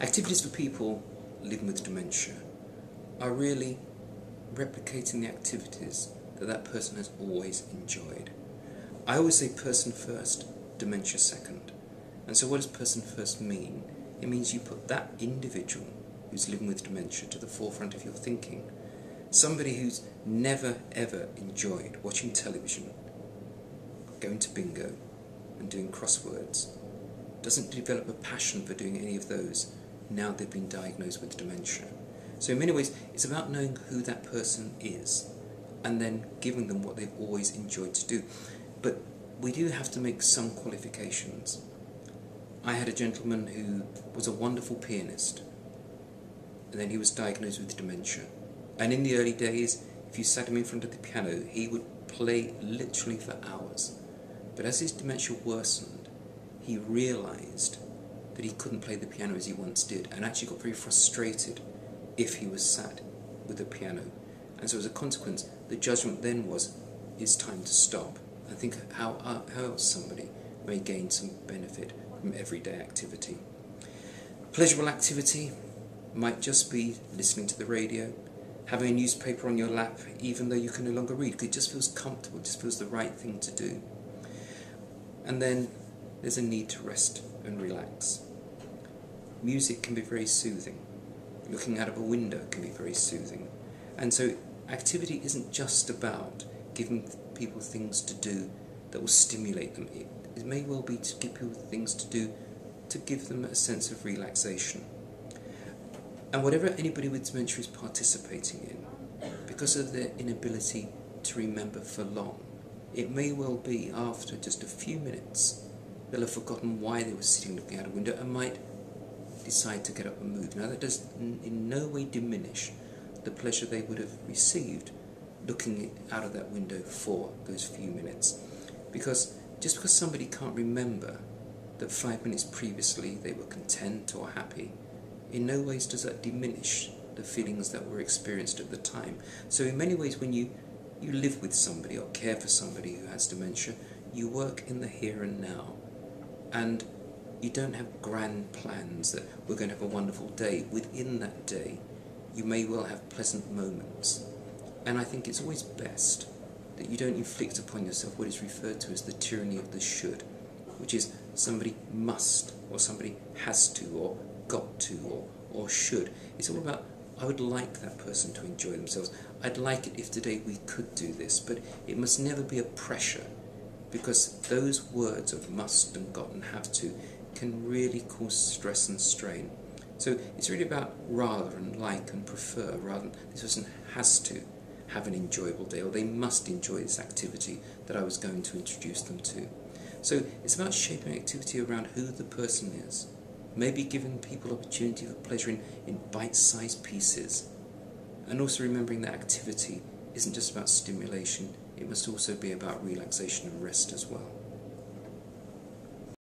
Activities for people living with dementia are really replicating the activities that that person has always enjoyed. I always say person first, dementia second. And so what does person first mean? It means you put that individual who's living with dementia to the forefront of your thinking. Somebody who's never ever enjoyed watching television, going to bingo and doing crosswords, doesn't develop a passion for doing any of those now they've been diagnosed with dementia. So in many ways it's about knowing who that person is and then giving them what they've always enjoyed to do. But we do have to make some qualifications. I had a gentleman who was a wonderful pianist, and then he was diagnosed with dementia. And in the early days, if you sat him in front of the piano, he would play literally for hours. But as his dementia worsened, he realised that he couldn't play the piano as he once did, and actually got very frustrated if he was sat with the piano. And so as a consequence, the judgment then was, it's time to stop and think how else somebody may gain some benefit from everyday activity. Pleasurable activity might just be listening to the radio, having a newspaper on your lap, even though you can no longer read, because it just feels comfortable, it just feels the right thing to do. And then there's a need to rest and relax. Music can be very soothing. Looking out of a window can be very soothing. And so activity isn't just about giving people things to do that will stimulate them. It may well be to give people things to do to give them a sense of relaxation. And whatever anybody with dementia is participating in, because of their inability to remember for long, it may well be after just a few minutes they'll have forgotten why they were sitting looking out a window and might decide to get up and move. Now that does in no way diminish the pleasure they would have received looking out of that window for those few minutes. Because just because somebody can't remember that 5 minutes previously they were content or happy, in no ways does that diminish the feelings that were experienced at the time. So in many ways when you live with somebody or care for somebody who has dementia, you work in the here and now. And you don't have grand plans that we're going to have a wonderful day. Within that day, you may well have pleasant moments. And I think it's always best that you don't inflict upon yourself what is referred to as the tyranny of the should, which is somebody must, or somebody has to, or got to, or should. It's all about, I would like that person to enjoy themselves. I'd like it if today we could do this, but it must never be a pressure, because those words of must and got and have to can really cause stress and strain. So it's really about rather and like and prefer, rather than this person has to have an enjoyable day, or they must enjoy this activity that I was going to introduce them to. So it's about shaping activity around who the person is, maybe giving people opportunity for pleasure in bite-sized pieces, and also remembering that activity isn't just about stimulation, it must also be about relaxation and rest as well.